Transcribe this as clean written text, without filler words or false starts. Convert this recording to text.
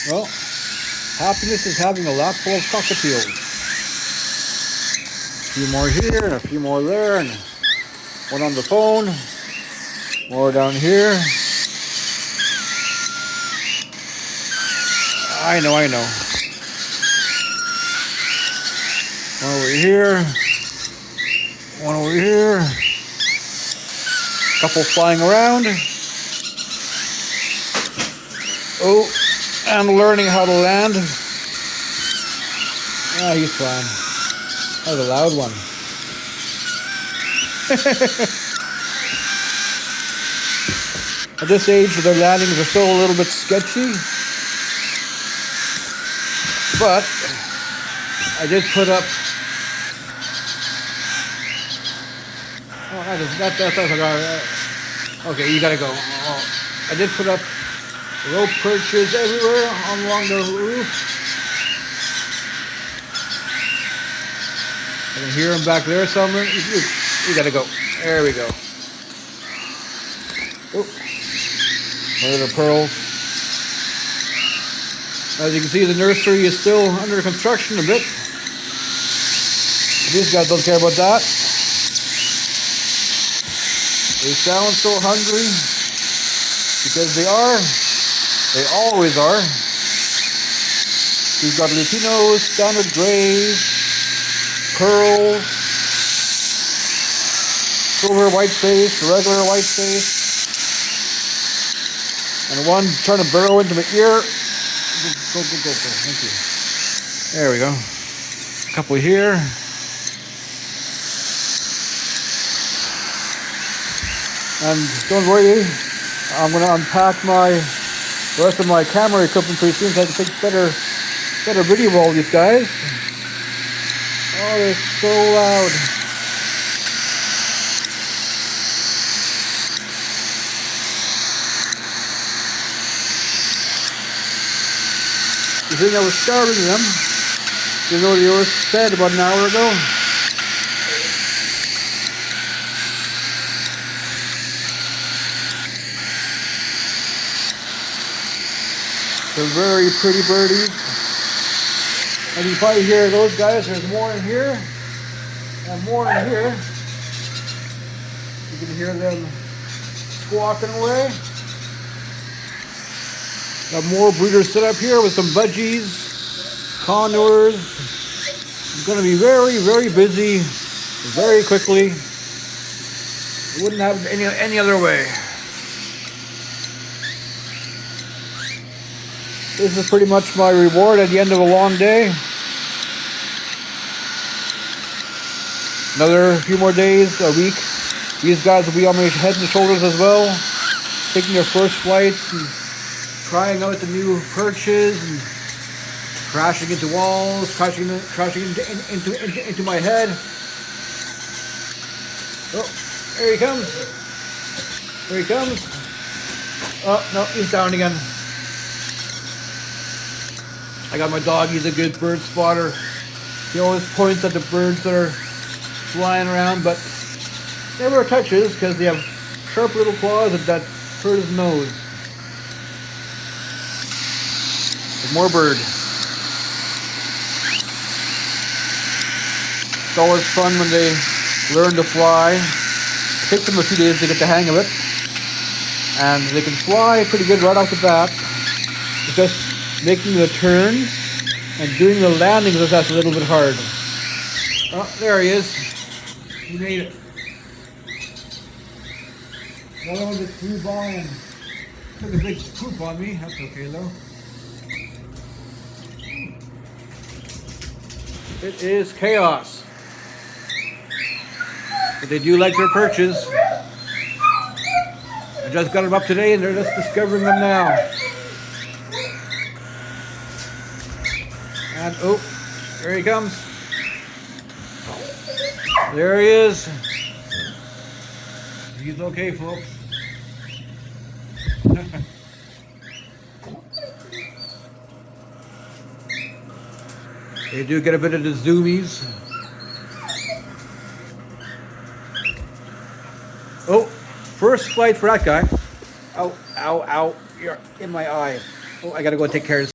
Well, happiness is having a lap full of cockatiels. A few more here and a few more there, and one on the phone, more down here. I know. One over here, one over here, couple flying around. Oh, and learning how to land. Yeah, he's fine. That was a loud one. At this age, their landings are still a little bit sketchy. But I did put up. Oh, okay, you gotta go. Oh, I did put up rope perches everywhere along the roof. I can hear them back there somewhere. You gotta go. There we go. Oh, one of the pearls. As you can see, the nursery is still under construction a bit. These guys don't care about that. They sound so hungry because they are. They always are. We've got Lutinos, standard grays, pearls, silver white face, regular white face, and one trying to burrow into my ear. Go. Thank you. There we go. A couple here. And don't worry, I'm going to unpack the rest of my camera equipment pretty soon so I can take better video of all these guys. Oh, they're so loud. You think I was starving them? You know they were fed about an hour ago. They're very pretty birdies. And you probably hear those guys. There's more in here and more in here. You can hear them squawking away. Got more brooders set up here with some budgies, condors. It's going to be very, very busy very quickly. It wouldn't happen any other way. This is pretty much my reward at the end of a long day. Another few more days, a week. These guys will be on my head and shoulders as well, taking their first flights and trying out the new perches and crashing into walls, crashing into my head. Oh, there he comes. There he comes. Oh, no, he's down again. I got my dog, he's a good bird spotter. He always points at the birds that are flying around, but never touches because they have sharp little claws that hurt his nose. More bird. It's always fun when they learn to fly. It takes them a few days to get the hang of it. And they can fly pretty good right off the bat. It's just making the turns and doing the landings that's a little bit hard. Oh, there he is. He made it. Another one just flew by and took a big poop on me. That's okay though. It is chaos. But they do like their perches. I just got them up today and they're just discovering them now. And oh, there he comes. There he is. He's okay, folks. They do get a bit of the zoomies. Oh, first flight for that guy. Ow, ow, ow. You're in my eye. Oh, I gotta go take care of this.